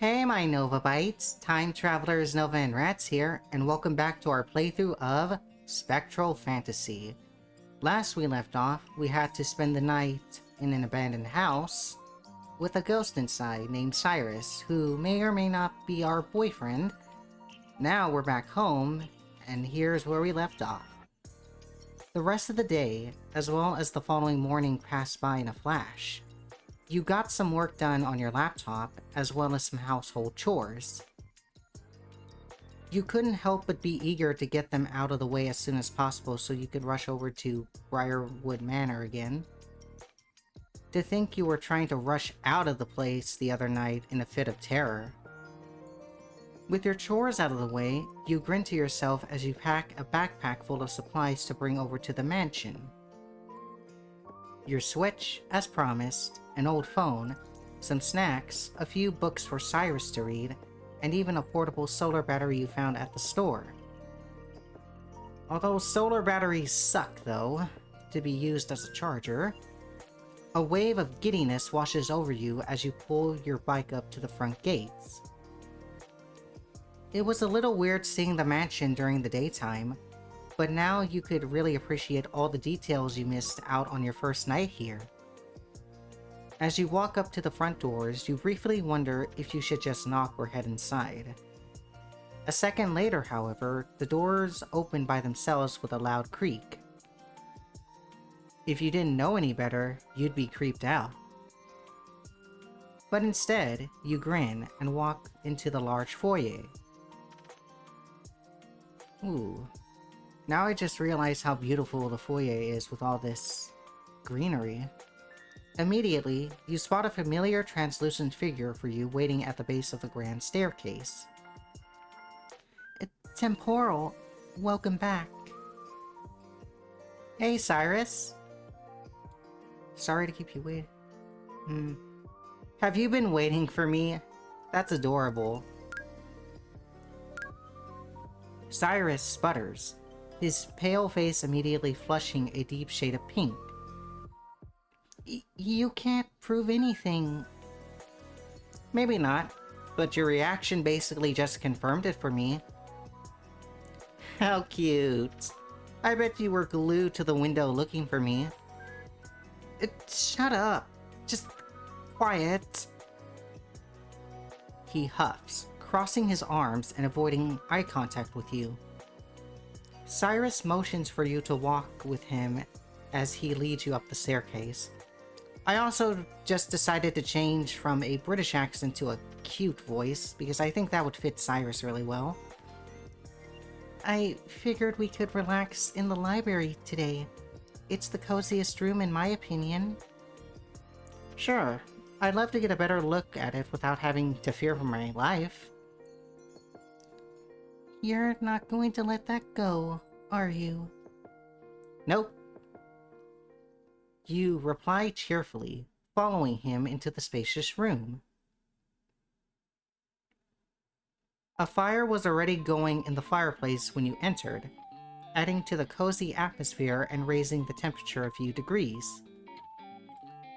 Hey my Nova Bites, Time Travelers Nova and Rats here, and welcome back to our playthrough of Spectral Phantasy. Last we left off, we had to spend the night in an abandoned house with a ghost inside named Cyrus, who may or may not be our boyfriend. Now we're back home, and here's where we left off. The rest of the day, as well as the following morning, passed by in a flash. You got some work done on your laptop, as well as some household chores. You couldn't help but be eager to get them out of the way as soon as possible so you could rush over to Briarwood Manor again. To think you were trying to rush out of the place the other night in a fit of terror. With your chores out of the way, you grin to yourself as you pack a backpack full of supplies to bring over to the mansion. Your Switch, as promised, an old phone, some snacks, a few books for Cyrus to read, and even a portable solar battery you found at the store. Although solar batteries suck, though, to be used as a charger, a wave of giddiness washes over you as you pull your bike up to the front gates. It was a little weird seeing the mansion during the daytime, but now you could really appreciate all the details you missed out on your first night here. As you walk up to the front doors, you briefly wonder if you should just knock or head inside. A second later, however, the doors open by themselves with a loud creak. If you didn't know any better, you'd be creeped out. But instead, you grin and walk into the large foyer. Ooh. Now I just realized how beautiful the foyer is with all this greenery. Immediately, you spot a familiar translucent figure for you waiting at the base of the grand staircase. Temporal, welcome back. Hey Cyrus. Sorry to keep you waiting. Have you been waiting for me? That's adorable. Cyrus sputters, his pale face immediately flushing a deep shade of pink. You can't prove anything. Maybe not, but your reaction basically just confirmed it for me. How cute. I bet you were glued to the window looking for me. Shut up. Just quiet. He huffs, crossing his arms and avoiding eye contact with you. Cyrus motions for you to walk with him as he leads you up the staircase. I also just decided to change from a British accent to a cute voice, because I think that would fit Cyrus really well. I figured we could relax in the library today. It's the coziest room in my opinion. Sure, I'd love to get a better look at it without having to fear for my life. You're not going to let that go, are you? Nope. You reply cheerfully, following him into the spacious room. A fire was already going in the fireplace when you entered, adding to the cozy atmosphere and raising the temperature a few degrees.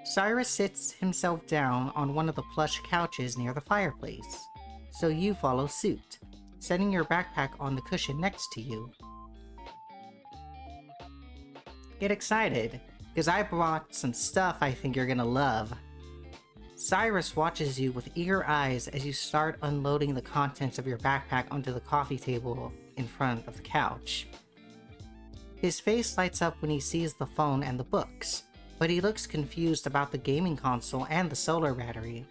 Cyrus sits himself down on one of the plush couches near the fireplace, so you follow suit, setting your backpack on the cushion next to you. Get excited, because I brought some stuff I think you're gonna love. Cyrus watches you with eager eyes as you start unloading the contents of your backpack onto the coffee table in front of the couch. His face lights up when he sees the phone and the books, but he looks confused about the gaming console and the solar battery.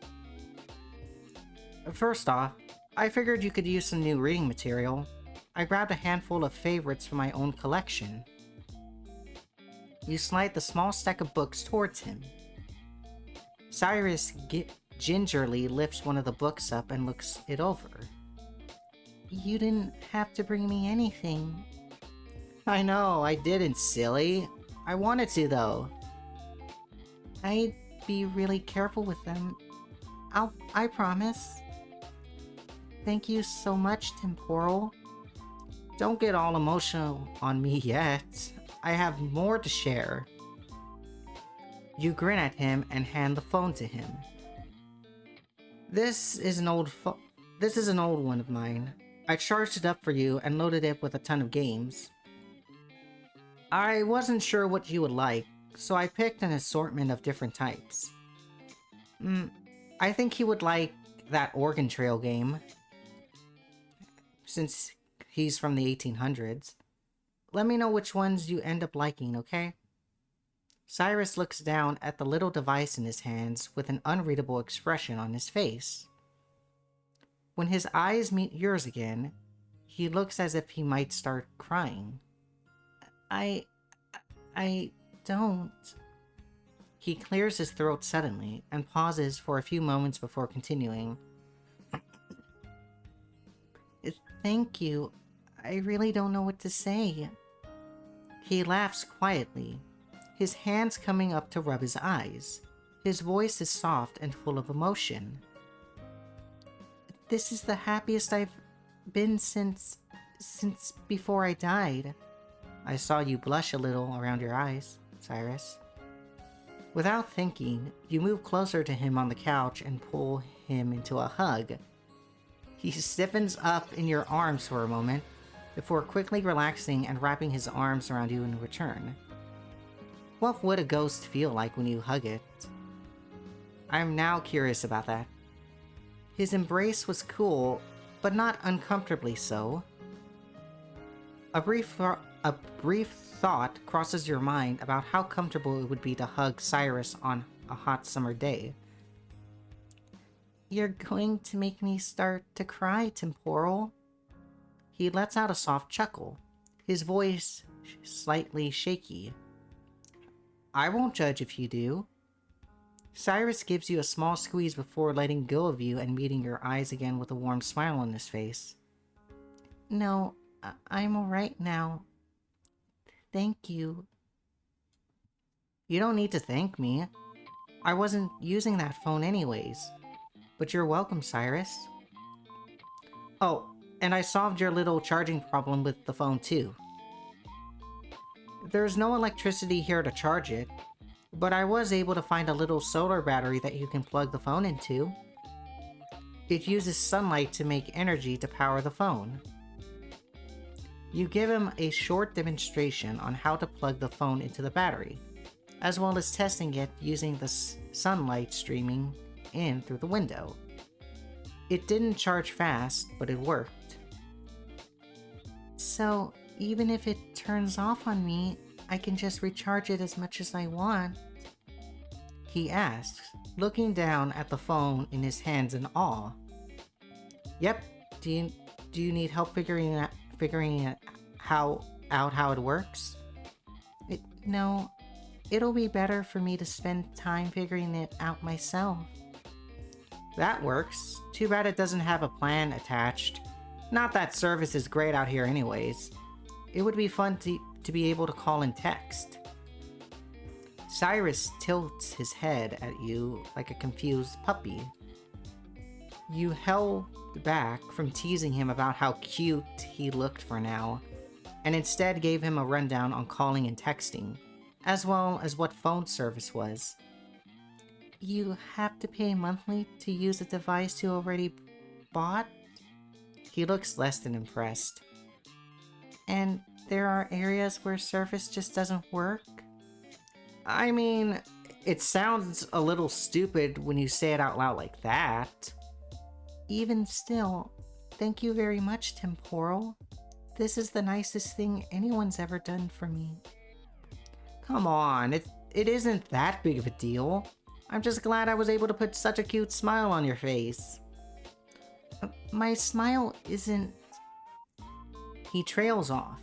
First off, I figured you could use some new reading material. I grabbed a handful of favorites from my own collection. You slide the small stack of books towards him. Cyrus gingerly lifts one of the books up and looks it over. You didn't have to bring me anything. I know, I didn't, silly. I wanted to, though. I'd be really careful with them. I promise. Thank you so much, Temporal. Don't get all emotional on me yet. I have more to share. You grin at him and hand the phone to him. This is an old one of mine. I charged it up for you and loaded it with a ton of games. I wasn't sure what you would like, so I picked an assortment of different types. I think he would like that Oregon Trail game, since he's from the 1800s. Let me know which ones you end up liking, okay? Cyrus looks down at the little device in his hands with an unreadable expression on his face. When his eyes meet yours again, he looks as if he might start crying. I don't... He clears his throat suddenly and pauses for a few moments before continuing. Thank you. I really don't know what to say. He laughs quietly, his hands coming up to rub his eyes. His voice is soft and full of emotion. This is the happiest I've been since before I died. I saw you blush a little around your eyes, Cyrus. Without thinking, you move closer to him on the couch and pull him into a hug. He stiffens up in your arms for a moment, before quickly relaxing and wrapping his arms around you in return. What would a ghost feel like when you hug it? I'm now curious about that. His embrace was cool, but not uncomfortably so. A brief thought crosses your mind about how comfortable it would be to hug Cyrus on a hot summer day. You're going to make me start to cry, Temporal. He lets out a soft chuckle, his voice slightly shaky. I won't judge if you do. Cyrus gives you a small squeeze before letting go of you and meeting your eyes again with a warm smile on his face. No, I'm alright now. Thank you. You don't need to thank me. I wasn't using that phone anyways. But you're welcome, Cyrus. Oh, and I solved your little charging problem with the phone too. There's no electricity here to charge it, but I was able to find a little solar battery that you can plug the phone into. It uses sunlight to make energy to power the phone. You give him a short demonstration on how to plug the phone into the battery, as well as testing it using the sunlight streaming in through the window. It didn't charge fast, but it worked. So, even if it turns off on me, I can just recharge it as much as I want? He asks, looking down at the phone in his hands in awe. Yep. Do you need help figuring out how it works? No. It'll be better for me to spend time figuring it out myself. That works. Too bad it doesn't have a plan attached. Not that service is great out here anyways. It would be fun to be able to call and text. Cyrus tilts his head at you like a confused puppy. You held back from teasing him about how cute he looked for now, and instead gave him a rundown on calling and texting, as well as what phone service was. You have to pay monthly to use a device you already bought? He looks less than impressed. And there are areas where service just doesn't work? I mean, it sounds a little stupid when you say it out loud like that. Even still, thank you very much, Temporal. This is the nicest thing anyone's ever done for me. Come on, it isn't that big of a deal. I'm just glad I was able to put such a cute smile on your face. My smile isn't... He trails off,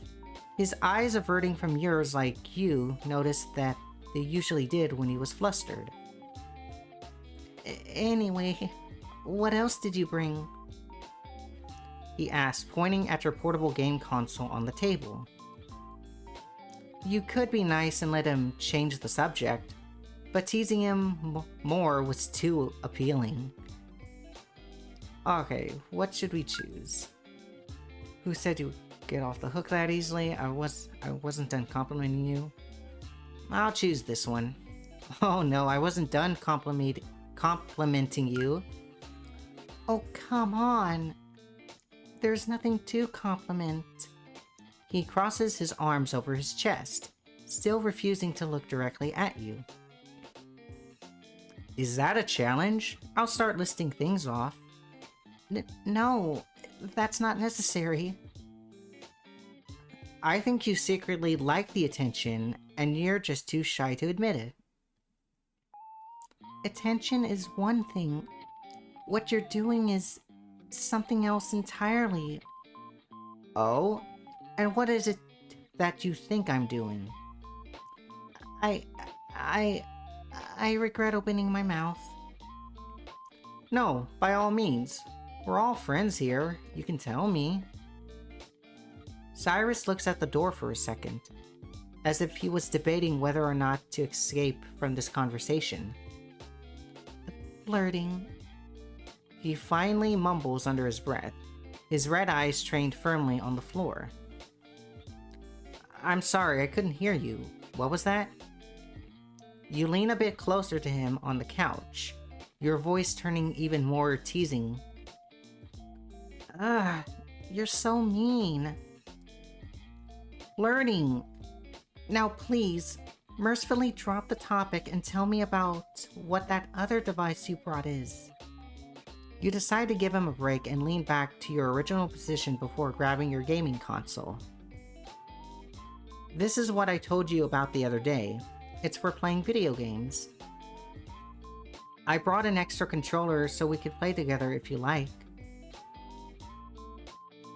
his eyes averting from yours like you noticed that they usually did when he was flustered. Anyway, what else did you bring? He asked, pointing at your portable game console on the table. You could be nice and let him change the subject, but teasing him more was too appealing. Okay, what should we choose? Who said you get off the hook that easily? I wasn't done complimenting you. I'll choose this one. Oh no, I wasn't done complimenting you. Oh, come on. There's nothing to compliment. He crosses his arms over his chest, still refusing to look directly at you. Is that a challenge? I'll start listing things off. No, that's not necessary. I think you secretly like the attention, and you're just too shy to admit it. Attention is one thing. What you're doing is something else entirely. Oh? And what is it that you think I'm doing? I regret opening my mouth. No, by all means. We're all friends here. You can tell me. Cyrus looks at the door for a second, as if he was debating whether or not to escape from this conversation. Flirting. He finally mumbles under his breath, his red eyes trained firmly on the floor. I'm sorry, I couldn't hear you. What was that? You lean a bit closer to him on the couch, your voice turning even more teasing. Ugh, you're so mean. Flirting. Now please, mercifully drop the topic and tell me about what that other device you brought is. You decide to give him a break and lean back to your original position before grabbing your gaming console. This is what I told you about the other day. It's for playing video games. I brought an extra controller so we could play together if you like.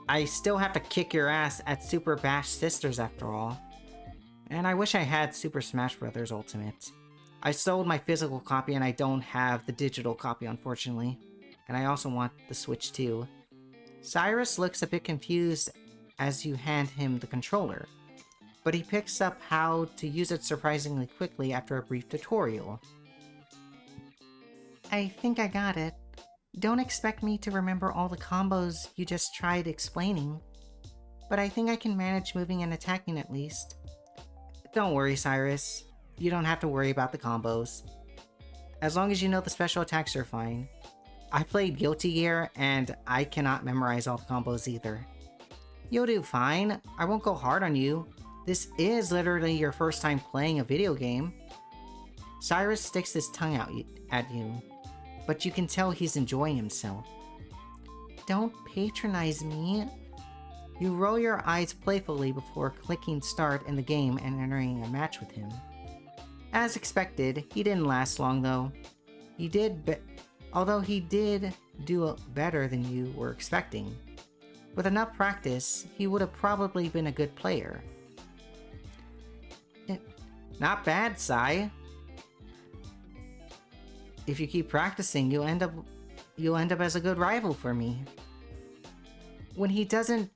I still have to kick your ass at Super Bash Sisters after all. And I wish I had Super Smash Bros. Ultimate. I sold my physical copy and I don't have the digital copy, unfortunately. And I also want the Switch too. Cyrus looks a bit confused as you hand him the controller, but he picks up how to use it surprisingly quickly after a brief tutorial. I think I got it. Don't expect me to remember all the combos you just tried explaining, but I think I can manage moving and attacking at least. Don't worry, Cyrus. You don't have to worry about the combos. As long as you know the special attacks are fine. I played Guilty Gear, and I cannot memorize all the combos either. You'll do fine. I won't go hard on you. This is literally your first time playing a video game. Cyrus sticks his tongue out at you, but you can tell he's enjoying himself. Don't patronize me. You roll your eyes playfully before clicking start in the game and entering a match with him. As expected, he didn't last long though. Although he did do better than you were expecting. With enough practice, he would have probably been a good player. Not bad, Cy. If you keep practicing, you'll end up as a good rival for me. When he doesn't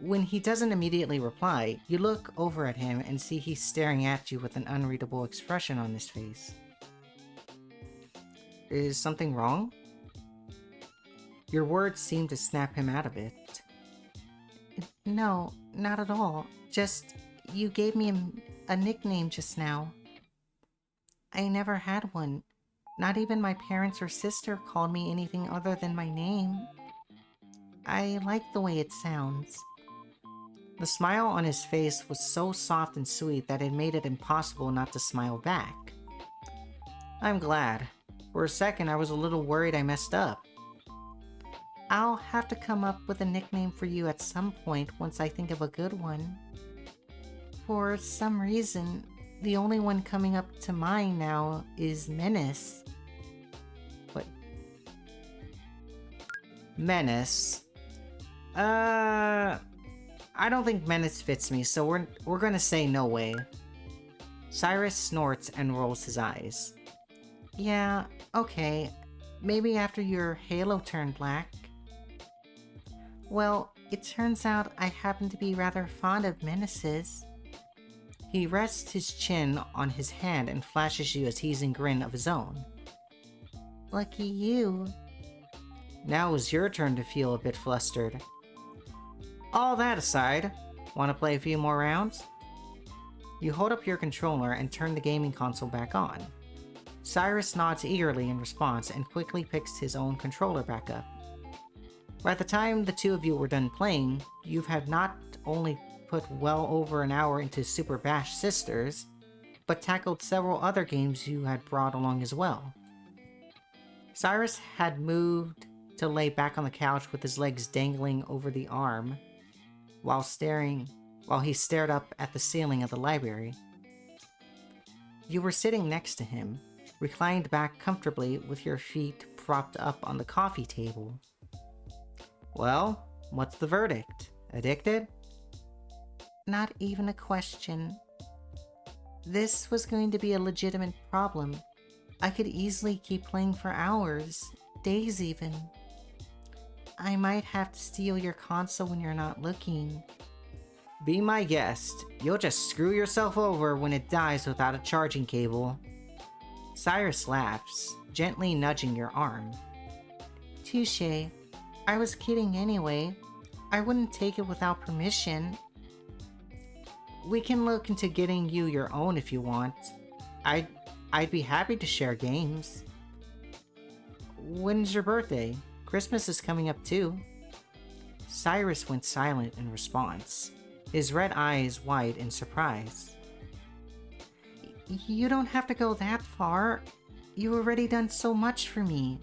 immediately reply, you look over at him and see he's staring at you with an unreadable expression on his face. Is something wrong? Your words seem to snap him out of it. No, not at all. Just, you gave me a nickname just now. I never had one. Not even my parents or sister called me anything other than my name. I like the way it sounds. The smile on his face was so soft and sweet that it made it impossible not to smile back. I'm glad. For a second, I was a little worried I messed up. I'll have to come up with a nickname for you at some point once I think of a good one. For some reason, the only one coming up to mind now is Menace. What? Menace? I don't think Menace fits me, so we're gonna say no way. Cyrus snorts and rolls his eyes. Yeah, okay. Maybe after your halo turned black. Well, it turns out I happen to be rather fond of menaces. He rests his chin on his hand and flashes you a teasing grin of his own. Lucky you. Now it's your turn to feel a bit flustered. All that aside, want to play a few more rounds? You hold up your controller and turn the gaming console back on. Cyrus nods eagerly in response and quickly picks his own controller back up. By the time the two of you were done playing, you have not only put well over an hour into Super Bash Sisters, but tackled several other games you had brought along as well. Cyrus had moved to lay back on the couch with his legs dangling over the arm, while he stared up at the ceiling of the library. You were sitting next to him, reclined back comfortably with your feet propped up on the coffee table. Well, what's the verdict? Addicted? Not even a question. This was going to be a legitimate problem. I could easily keep playing for hours, days even. I might have to steal your console when you're not looking. Be my guest. You'll just screw yourself over when it dies without a charging cable. Cyrus laughs, gently nudging your arm. Touché. I was kidding anyway. I wouldn't take it without permission. We can look into getting you your own if you want. I'd be happy to share games. When's your birthday? Christmas is coming up too. Cyrus went silent in response, his red eyes wide in surprise. You don't have to go that far. You've already done so much for me.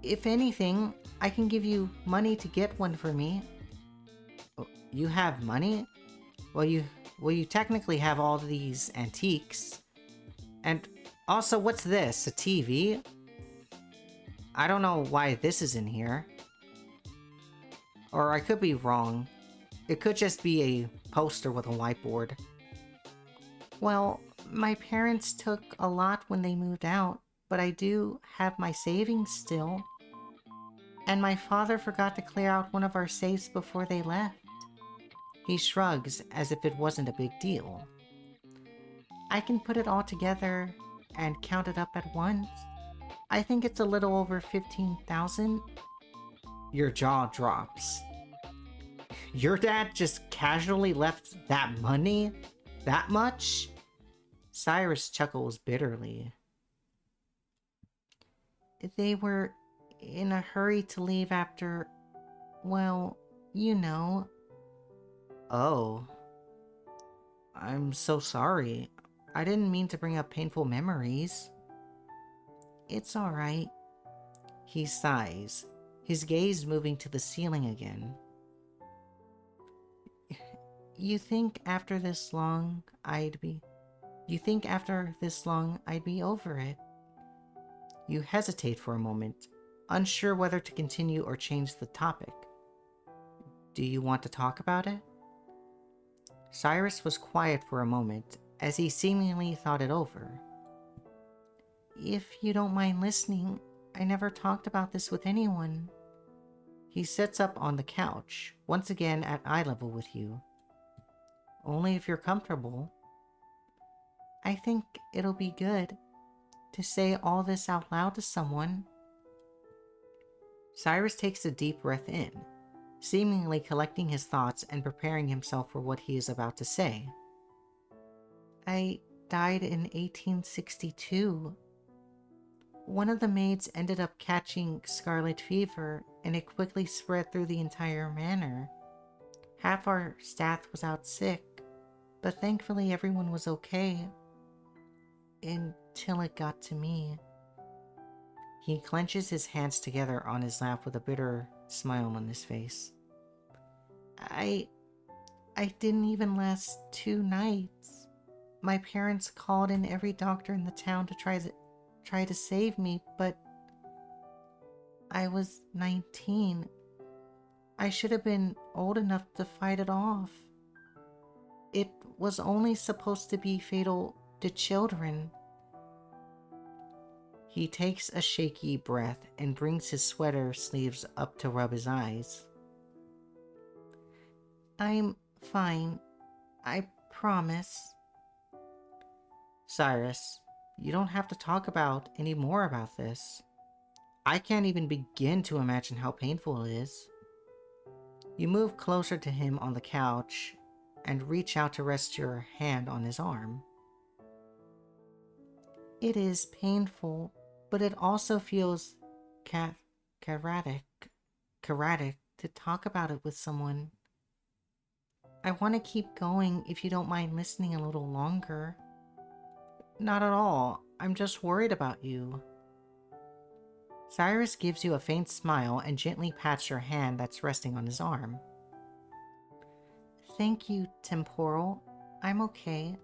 If anything, I can give you money to get one for me. You have money? Well, you technically have all these antiques. And also, what's this? A TV? I don't know why this is in here. Or I could be wrong. It could just be a poster with a whiteboard. Well, my parents took a lot when they moved out, but I do have my savings still. And my father forgot to clear out one of our safes before they left. He shrugs as if it wasn't a big deal. I can put it all together and count it up at once. I think it's a little over 15,000. Your jaw drops. Your dad just casually left that money? That much? Cyrus chuckles bitterly. They were in a hurry to leave after, well, you know. Oh. I'm so sorry. I didn't mean to bring up painful memories. It's alright. He sighs, his gaze moving to the ceiling again. You think after this long I'd be over it? You hesitate for a moment, unsure whether to continue or change the topic. Do you want to talk about it? Cyrus was quiet for a moment, as he seemingly thought it over. If you don't mind listening, I never talked about this with anyone. He sits up on the couch, once again at eye level with you. Only if you're comfortable. I think it'll be good to say all this out loud to someone. Cyrus takes a deep breath in, seemingly collecting his thoughts and preparing himself for what he is about to say. I died in 1862. One of the maids ended up catching scarlet fever, and it quickly spread through the entire manor. Half our staff was out sick, but thankfully everyone was okay. Until it got to me. He clenches his hands together on his lap with a bitter smile on his face. I didn't even last 2 nights. My parents called in every doctor in the town to try to save me, but I was 19. I should have been old enough to fight it off. It was only supposed to be fatal to children. He takes a shaky breath and brings his sweater sleeves up to rub his eyes. I'm fine. I promise. Cyrus, you don't have to talk any more about this. I can't even begin to imagine how painful it is. You move closer to him on the couch and reach out to rest your hand on his arm. It is painful, but it also feels keratic to talk about it with someone. I want to keep going if you don't mind listening a little longer. Not at all. I'm just worried about you. Cyrus gives you a faint smile and gently pats your hand that's resting on his arm. Thank you, Temporal. I'm okay.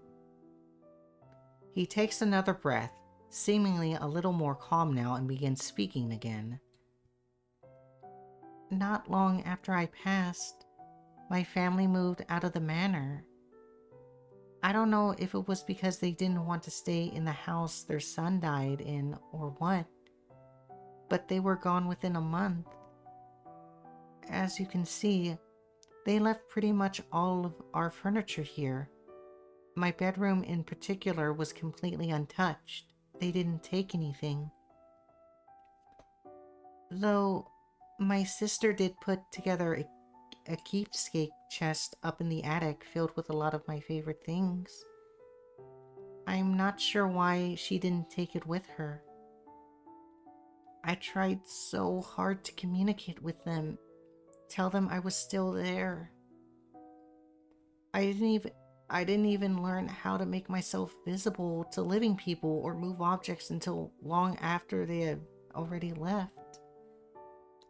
He takes another breath, seemingly a little more calm now, and begins speaking again. Not long after I passed, my family moved out of the manor. I don't know if it was because they didn't want to stay in the house their son died in or what, but they were gone within a month. As you can see, they left pretty much all of our furniture here. My bedroom in particular was completely untouched. They didn't take anything. Though, my sister did put together a keepsake chest up in the attic filled with a lot of my favorite things. I'm not sure why she didn't take it with her. I tried so hard to communicate with them, tell them I was still there. I didn't even learn how to make myself visible to living people or move objects until long after they had already left.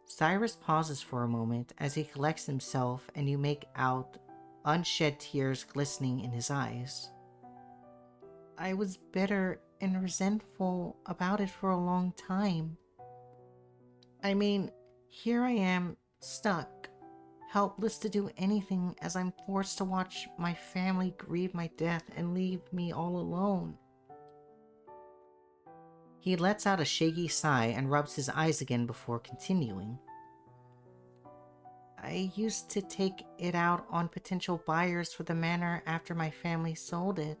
Cyrus pauses for a moment as he collects himself, and you make out unshed tears glistening in his eyes. I was bitter and resentful about it for a long time. I mean, here I am, stuck, helpless to do anything as I'm forced to watch my family grieve my death and leave me all alone. He lets out a shaky sigh and rubs his eyes again before continuing. I used to take it out on potential buyers for the manor after my family sold it.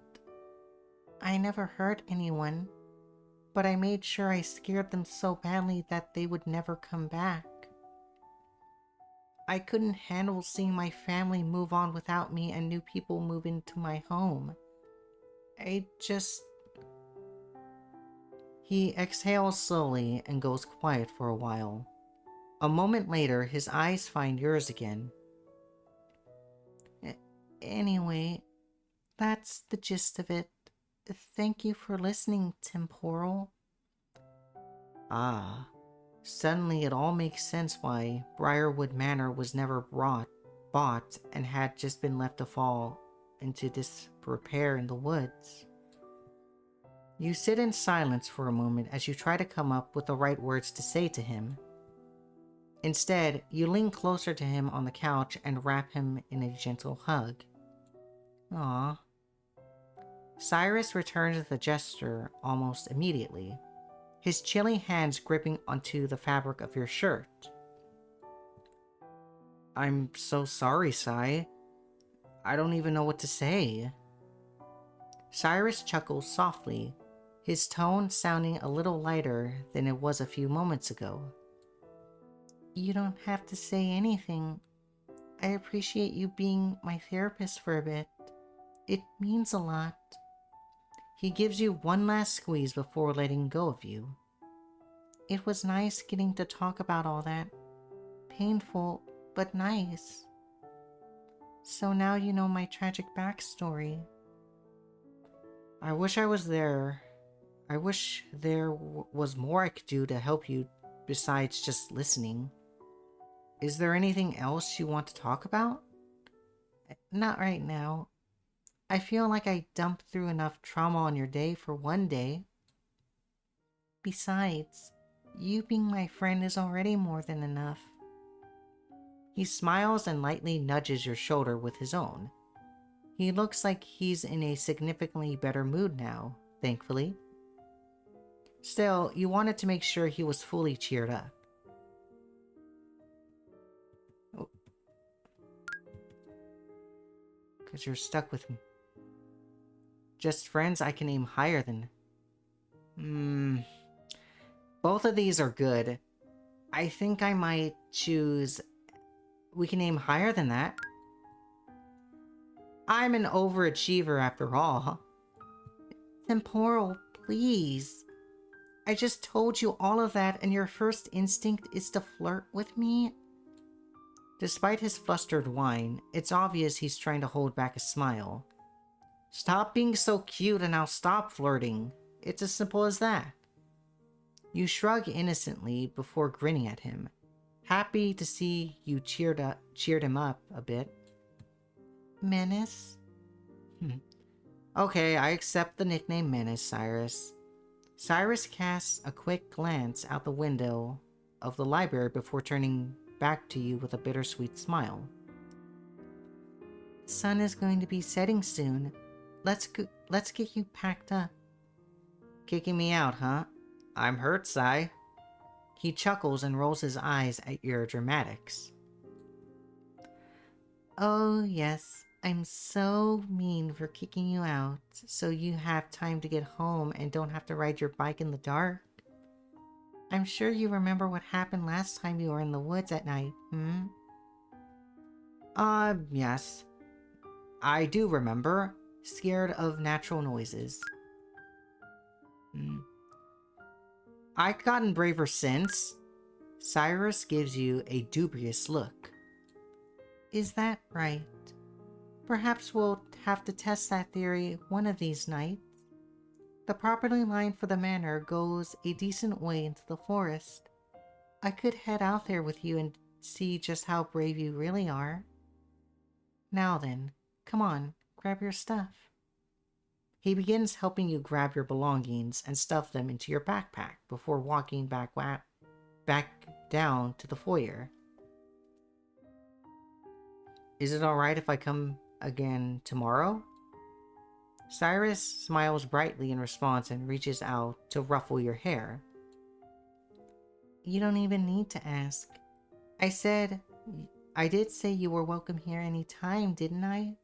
I never hurt anyone, but I made sure I scared them so badly that they would never come back. I couldn't handle seeing my family move on without me and new people move into my home. He exhales slowly and goes quiet for a while. A moment later, his eyes find yours again. Anyway, that's the gist of it. Thank you for listening, Temporal. Ah. Suddenly it all makes sense why Briarwood Manor was never bought and had just been left to fall into disrepair in the woods. You sit in silence for a moment as you try to come up with the right words to say to him. Instead, you lean closer to him on the couch and wrap him in a gentle hug. Aww. Cyrus returns the gesture almost immediately, his chilly hands gripping onto the fabric of your shirt. I'm so sorry, Cy. I don't even know what to say. Cyrus chuckles softly, his tone sounding a little lighter than it was a few moments ago. You don't have to say anything. I appreciate you being my therapist for a bit. It means a lot. He gives you one last squeeze before letting go of you. It was nice getting to talk about all that. Painful, but nice. So now you know my tragic backstory. I wish I was there. I wish there was more I could do to help you besides just listening. Is there anything else you want to talk about? Not right now. I feel like I dumped through enough trauma on your day for one day. Besides, you being my friend is already more than enough. He smiles and lightly nudges your shoulder with his own. He looks like he's in a significantly better mood now, thankfully. Still, you wanted to make sure he was fully cheered up. Because you're stuck with me. Just friends I can aim higher than... Both of these are good. I think I might choose... We can aim higher than that. I'm an overachiever after all. Temporal, Please. I just told you all of that and your first instinct is to flirt with me? Despite his flustered whine, it's obvious he's trying to hold back a smile. Stop being so cute and I'll stop flirting. It's as simple as that. You shrug innocently before grinning at him, happy to see you cheered him up a bit. Menace? Okay, I accept the nickname Menace, Cyrus. Cyrus casts a quick glance out the window of the library before turning back to you with a bittersweet smile. The sun is going to be setting soon. Let's get you packed up. Kicking me out, huh? I'm hurt, Cy. He chuckles and rolls his eyes at your dramatics. Oh, yes. I'm so mean for kicking you out, so you have time to get home and don't have to ride your bike in the dark. I'm sure you remember what happened last time you were in the woods at night, Yes. I do remember. Scared of natural noises. I've gotten braver since. Cyrus gives you a dubious look. Is that right? Perhaps we'll have to test that theory one of these nights. The property line for the manor goes a decent way into the forest. I could head out there with you and see just how brave you really are. Now then, come on, grab your stuff. He begins helping you grab your belongings and stuff them into your backpack before walking back down to the foyer. Is it alright if I come again tomorrow? Cyrus smiles brightly in response and reaches out to ruffle your hair. You don't even need to ask. I did say you were welcome here anytime, didn't I?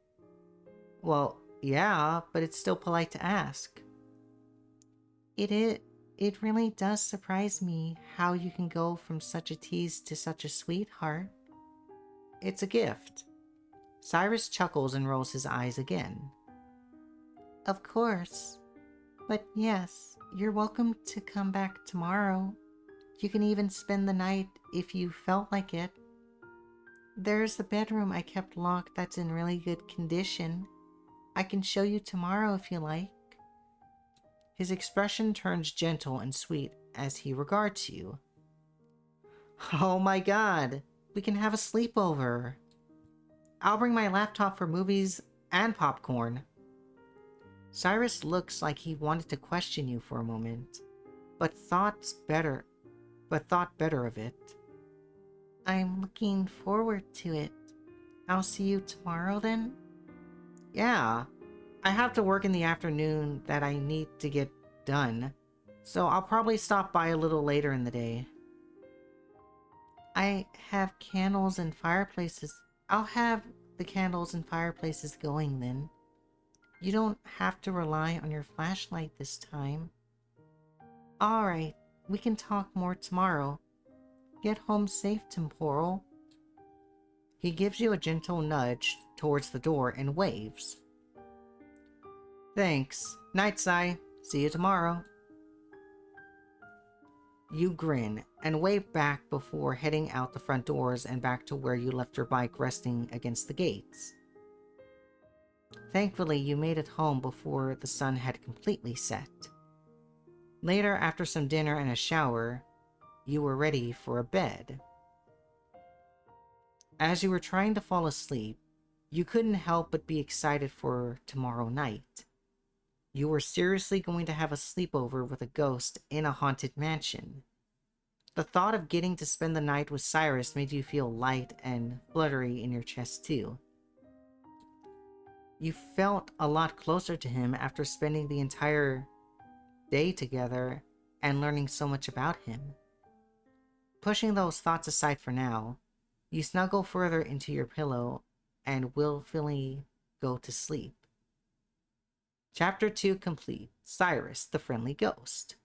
Well, yeah, but it's still polite to ask. It really does surprise me how you can go from such a tease to such a sweetheart. It's a gift. Cyrus chuckles and rolls his eyes again. Of course. But yes, you're welcome to come back tomorrow. You can even spend the night if you felt like it. There's a bedroom I kept locked that's in really good condition. I can show you tomorrow if you like. His expression turns gentle and sweet as he regards you. Oh my god, we can have a sleepover. I'll bring my laptop for movies and popcorn. Cyrus looks like he wanted to question you for a moment, but thought better of it. I'm looking forward to it. I'll see you tomorrow then? Yeah, I have to work in the afternoon that I need to get done, so I'll probably stop by a little later in the day. I have candles and fireplaces. I'll have the candles and fireplaces going then. You don't have to rely on your flashlight this time. Alright, we can talk more tomorrow. Get home safe, Temporal. He gives you a gentle nudge towards the door and waves. Thanks. Night, Cy. See you tomorrow. You grin and wave back before heading out the front doors and back to where you left your bike resting against the gates. Thankfully, you made it home before the sun had completely set. Later, after some dinner and a shower, you were ready for a bed. As you were trying to fall asleep, you couldn't help but be excited for tomorrow night. You were seriously going to have a sleepover with a ghost in a haunted mansion. The thought of getting to spend the night with Cyrus made you feel light and fluttery in your chest too. You felt a lot closer to him after spending the entire day together and learning so much about him. Pushing those thoughts aside for now, you snuggle further into your pillow and willfully go to sleep. Chapter 2 complete. Cyrus, the Friendly Ghost.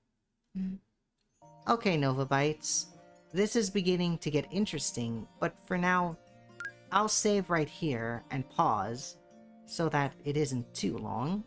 Okay, Novabytes. This is beginning to get interesting, but for now, I'll save right here and pause so that it isn't too long.